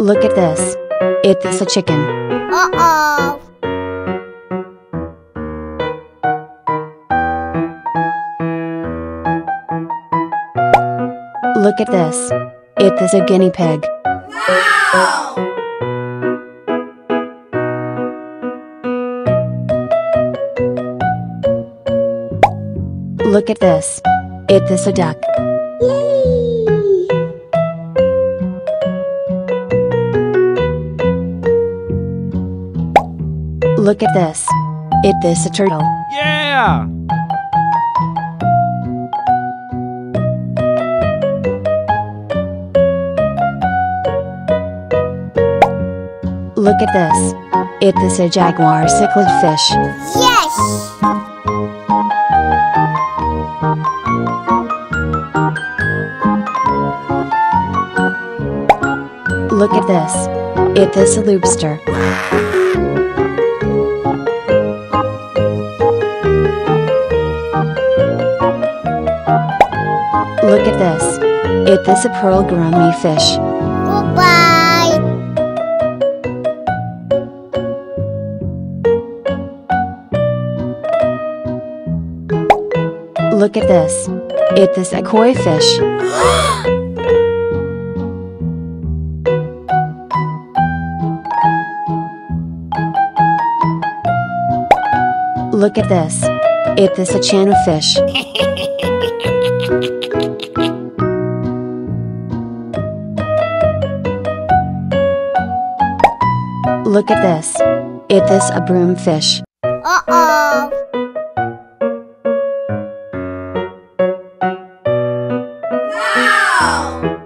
Look at this. It is a chicken. Uh-oh. Look at this. It is a guinea pig. Wow! Look at this. It is a duck. Yay! Look at this. It is a turtle. Yeah! Look at this. It is a jaguar cichlid fish. Yes! Look at this. It is a lobster. Look at this. It is a pearl gourmet fish. Goodbye! Look at this. It is a koi fish. Look at this. It is a channel fish. Look at this. It is a broom fish. Uh-oh. Wow!